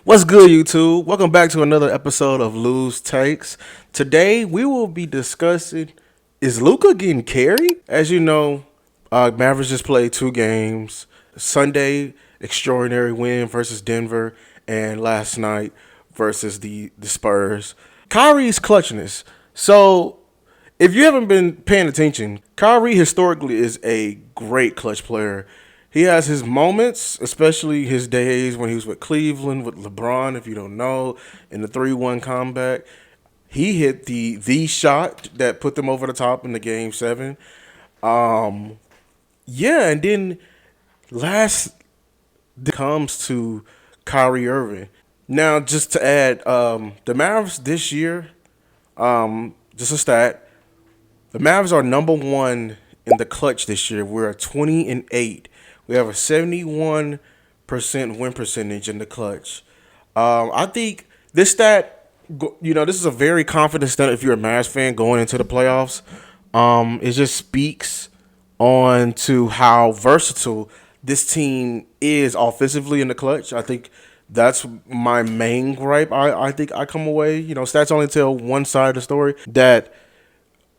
What's good, YouTube? Welcome back to another episode of Lose Takes. Today we will be discussing: is Luka getting carried? As you know, Mavericks just played two games. Sunday, extraordinary win versus Denver, and last night versus the Spurs. Kyrie's clutchness. So, if you haven't been paying attention, Kyrie historically is a great clutch player. He has his moments, especially his days when he was with Cleveland, with LeBron, if you don't know, in the 3-1 comeback. He hit the shot that put them over the top in the game seven. Yeah, and then last comes to Kyrie Irving. Now, just to add, the Mavs this year, just a stat, the Mavs are number one in the clutch this year. We're at 20-8. We have a 71% win percentage in the clutch. I think this stat, this is a very confident stat if you're a Mavs fan going into the playoffs. It just speaks on to how versatile this team is offensively in the clutch. I think that's my main gripe. I think I come away, stats only tell one side of the story. That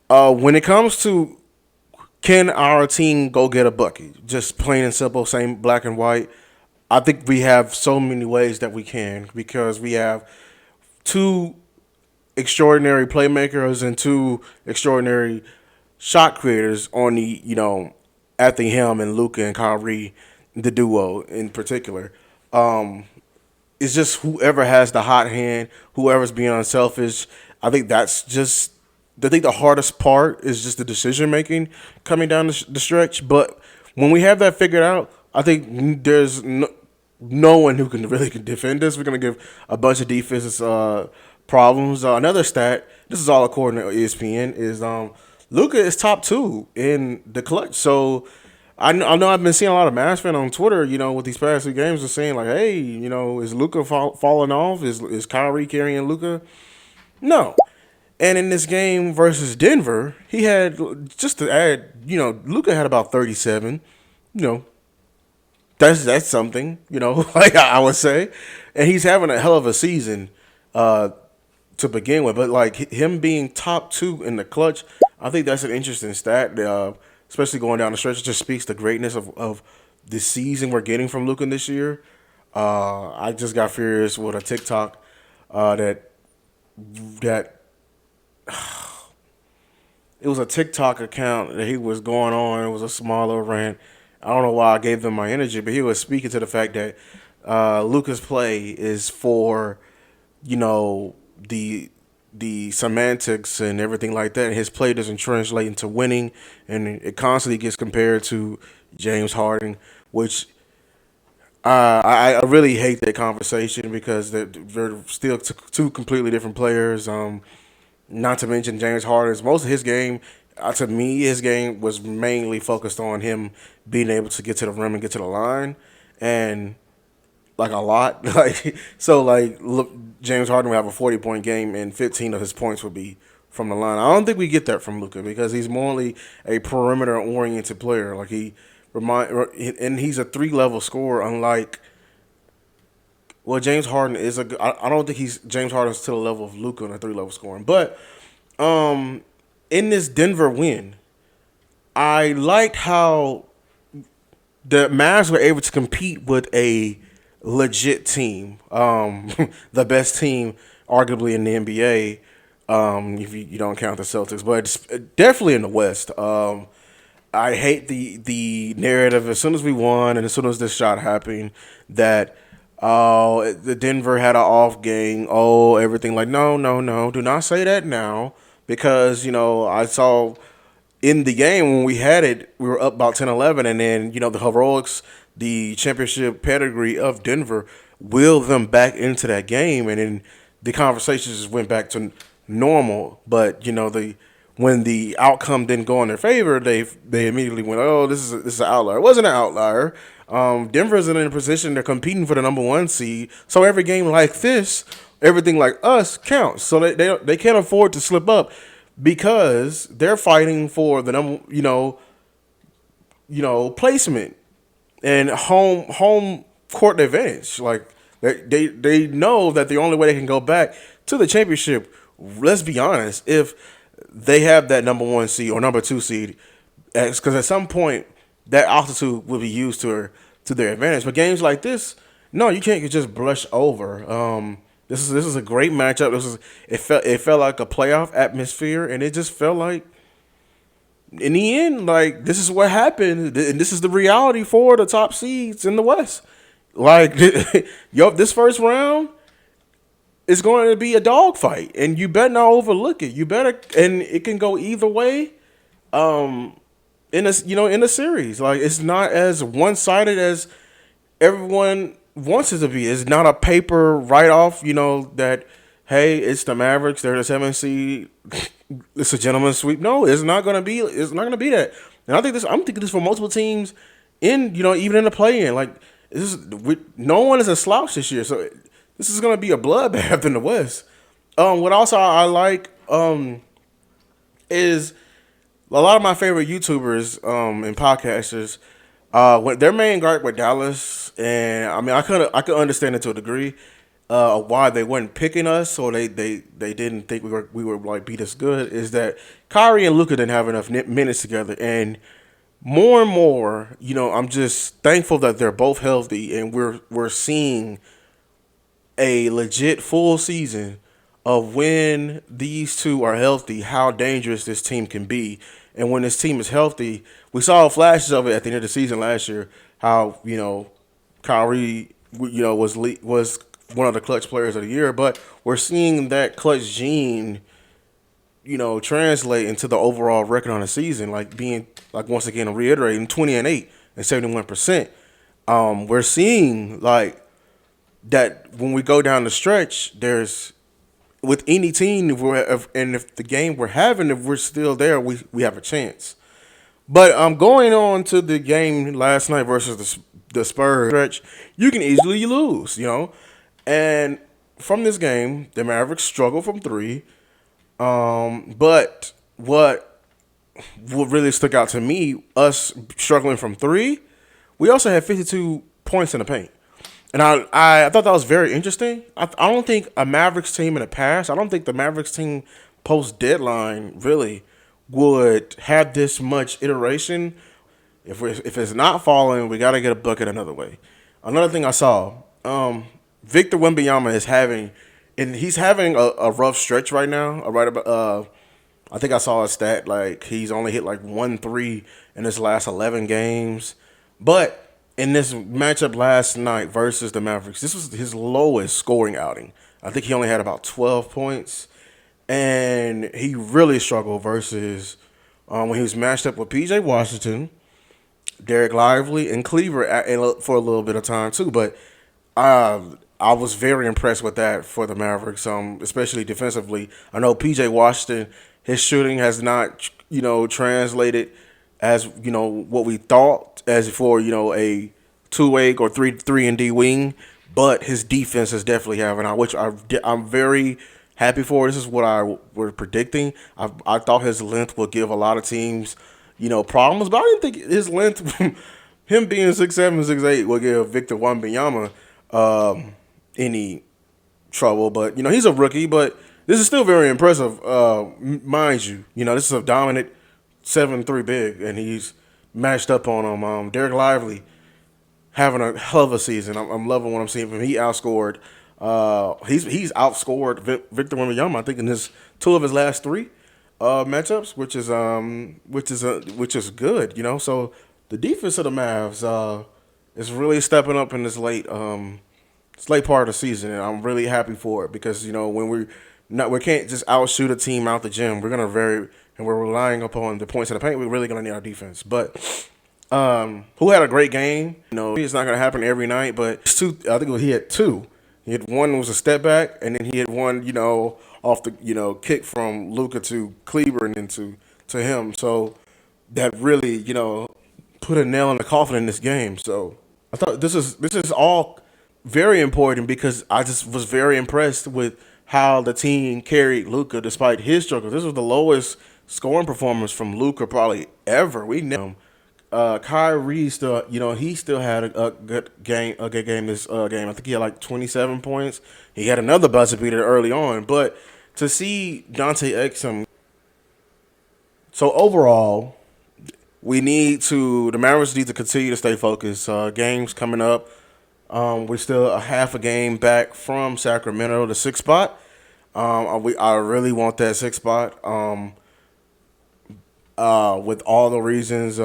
when it comes to can our team go get a bucket, just plain and simple, same black and white, I think we have so many ways that we can because we have two extraordinary playmakers and two extraordinary shot creators on at the helm, and Luka and Kyrie, the duo in particular. It's just whoever has the hot hand, whoever's being unselfish. I think that's just. I think the hardest part is just the decision making coming down the stretch. But when we have that figured out, I think there's no one who can defend us. We're gonna give a bunch of defenses problems. Another stat. This is all according to ESPN. Is Luka is top two in the clutch. So I know I've been seeing a lot of Mavs fans on Twitter, with these past two games, are saying like, hey, is Luka falling off? Is Kyrie carrying Luka? No. And in this game versus Denver, he had, just to add, Luka had about 37. You know, that's something. Like I would say, and he's having a hell of a season to begin with. But like him being top two in the clutch, I think that's an interesting stat. Especially going down the stretch, it just speaks the greatness of the season we're getting from Luka this year. I just got furious with a TikTok that it was a TikTok account that he was going on. It was a smaller rant. I don't know why I gave them my energy, but he was speaking to the fact that Luka's play is for, the semantics and everything like that. And his play doesn't translate into winning, and it constantly gets compared to James Harden, which I really hate that conversation because they're still two completely different players. Not to mention James Harden's most of his game. To me, his game was mainly focused on him being able to get to the rim and get to the line, and like a lot. Look, James Harden would have a 40-point game, and 15 of his points would be from the line. I don't think we get that from Luka because he's morely a perimeter oriented player. Like and he's a 3-level scorer. Unlike, well, James Harden is I don't think James Harden's to the level of Luka in a 3-level scoring. But in this Denver win, I liked how the Mavs were able to compete with a legit team, the best team arguably in the NBA, if you don't count the Celtics, but it's definitely in the West. I hate the narrative as soon as we won and as soon as this shot happened that the Denver had an off game. Oh, everything like no, no, no. Do not say that now because I saw in the game when we had it, we were up about 10-11, and then the heroics, the championship pedigree of Denver willed them back into that game, and then the conversations just went back to normal. But when the outcome didn't go in their favor, they immediately went, oh, this is an outlier. It wasn't an outlier. Denver's in a position they're competing for the number one seed, so every game like this, everything like us counts. So they can't afford to slip up because they're fighting for the number, placement and home court advantage. Like They know that the only way they can go back to the championship. Let's be honest, if they have that number one seed or number two seed, because at some point that altitude will be used to their advantage. But games like this, no, you can't just brush over. This is a great matchup. It felt like a playoff atmosphere, and it just felt like in the end, like this is what happened, and this is the reality for the top seeds in the West. Like, yo, this first round is going to be a dogfight, and you better not overlook it. You better, and it can go either way. In a series, like it's not as one sided as everyone wants it to be. It's not a paper write off. That hey, it's the Mavericks. They're the 7th seed. It's a gentleman's sweep. No, it's not gonna be. It's not gonna be that. And I'm thinking this for multiple teams in even in the play in. Like no one is a slouch this year. So this is gonna be a bloodbath in the West. What also I like is a lot of my favorite YouTubers and podcasters. When their main gripe with Dallas, and I mean I could understand it to a degree, why they weren't picking us, or they didn't think we were like beat us good, is that Kyrie and Luka didn't have enough minutes together, and more, I'm just thankful that they're both healthy, and we're seeing a legit full season of when these two are healthy, how dangerous this team can be. And when this team is healthy, we saw flashes of it at the end of the season last year. How Kyrie was one of the clutch players of the year, but we're seeing that clutch gene translate into the overall record on the season, like being like once again reiterating 20-8 and 71%. We're seeing like that when we go down the stretch, there's with any team, if the game we're having, if we're still there, we have a chance. But going on to the game last night versus the Spurs stretch, you can easily lose, And from this game, the Mavericks struggled from three. But what really stuck out to me, us struggling from three, we also had 52 points in the paint. And I thought that was very interesting. I don't think a Mavericks team in the past, I don't think the Mavericks team post deadline really would have this much iteration. If it's not falling, we got to get a bucket another way. Another thing I saw, Victor Wembanyama he's having a rough stretch right now. I think I saw a stat like he's only hit like 1 3 in his last 11 games, but in this matchup last night versus the Mavericks, this was his lowest scoring outing. I think he only had about 12 points, and he really struggled versus when he was matched up with P.J. Washington, Derek Lively, and Cleaver for a little bit of time too. But I was very impressed with that for the Mavericks, especially defensively. I know P.J. Washington, his shooting has not translated as what we thought as for a 2-way or 3-and-D wing, but his defense is definitely having, which I'm very happy for. This is what I were predicting. I thought his length would give a lot of teams problems, but I didn't think his length, him being 6'7", 6'8", would give Victor Wembanyama any trouble. But he's a rookie, but this is still very impressive, mind you. This is a dominant 7'3" big, and he's matched up on him. Derek Lively having a hell of a season. I'm loving what I'm seeing from him. He outscored. He's outscored Victor Wembanyama, I think, in two of his last three matchups, which is good. So the defense of the Mavs is really stepping up in this late part of the season, and I'm really happy for it because when we can't just outshoot a team out the gym. And we're relying upon the points in the paint. We're really gonna need our defense. But who had a great game? It's not gonna happen every night, but I think he had two. He had one was a step back, and then he had one off the kick from Luka to Kleber and then to him. So that really put a nail in the coffin in this game. So I thought this is all very important because I just was very impressed with how the team carried Luka despite his struggles. This was the lowest scoring performance from Luka probably ever. We know him Kyrie still, he still had a good game this game. I think he had like 27 points. He had another buzzer beater early on, but to see Dante Exum. So overall, the Mavericks need to continue to stay focused. Games coming up. We're still a half a game back from Sacramento, the sixth spot. I really want that sixth spot. With all the reasons,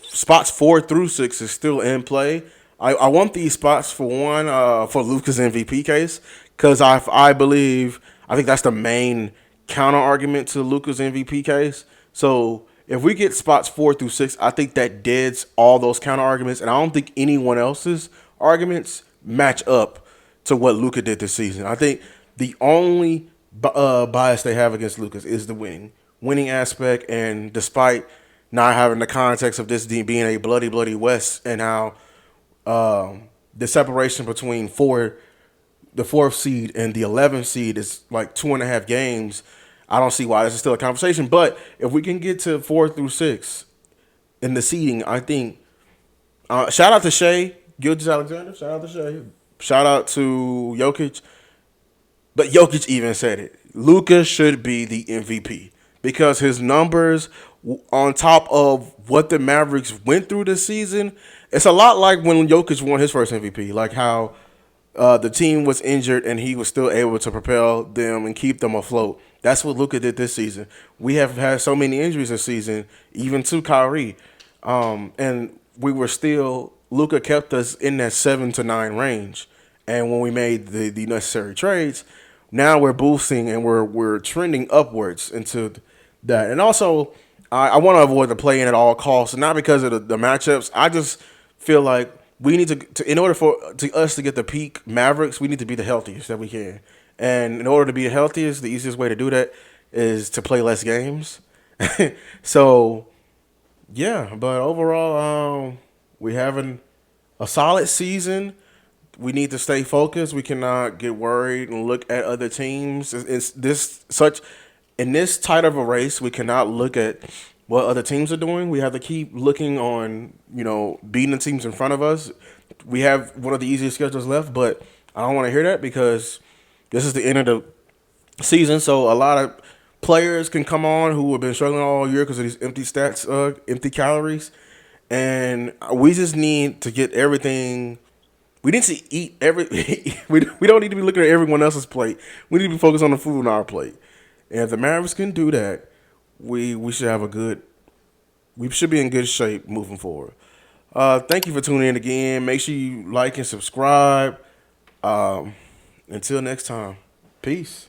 spots 4 through 6 is still in play. I want these spots for one, for Luka's MVP case, because I think that's the main counter argument to Luka's MVP case. So if we get spots 4 through 6, I think that deads all those counter arguments, and I don't think anyone else's arguments match up to what Luka did this season. I think the only bias they have against Lucas is the winning aspect, and despite not having the context of this being a bloody West, and how the separation between the fourth seed and the 11th seed is like 2.5 games. I don't see why this is still a conversation. But if we can get to 4 through 6 in the seeding, I think shout out to Shea Gilgis Alexander. Shout out to Shea. Shout out to Jokic. But Jokic even said it. Luka should be the MVP because his numbers, on top of what the Mavericks went through this season, it's a lot like when Jokic won his first MVP. Like how the team was injured and he was still able to propel them and keep them afloat. That's what Luka did this season. We have had so many injuries this season, even to Kyrie, and we were still Luka kept us in that 7 to 9 range. And when we made the necessary trades, now we're boosting and we're trending upwards into that. And also, I want to avoid the play in at all costs, not because of the matchups. I just feel like we need to in order for us to get the peak Mavericks, we need to be the healthiest that we can. And in order to be the healthiest, the easiest way to do that is to play less games. So yeah, but overall, we having a solid season. We need to stay focused. We cannot get worried and look at other teams. It's this such in this tight of a race. We cannot look at what other teams are doing. We have to keep looking on, beating the teams in front of us. We have one of the easiest schedules left, but I don't want to hear that because this is the end of the season. So a lot of players can come on who have been struggling all year because of these empty stats, empty calories, and we just need to get everything. We need to eat we don't need to be looking at everyone else's plate. We need to be focused on the food on our plate. And if the Mavericks can do that, we should have we should be in good shape moving forward. Thank you for tuning in again. Make sure you like and subscribe. Until next time, peace.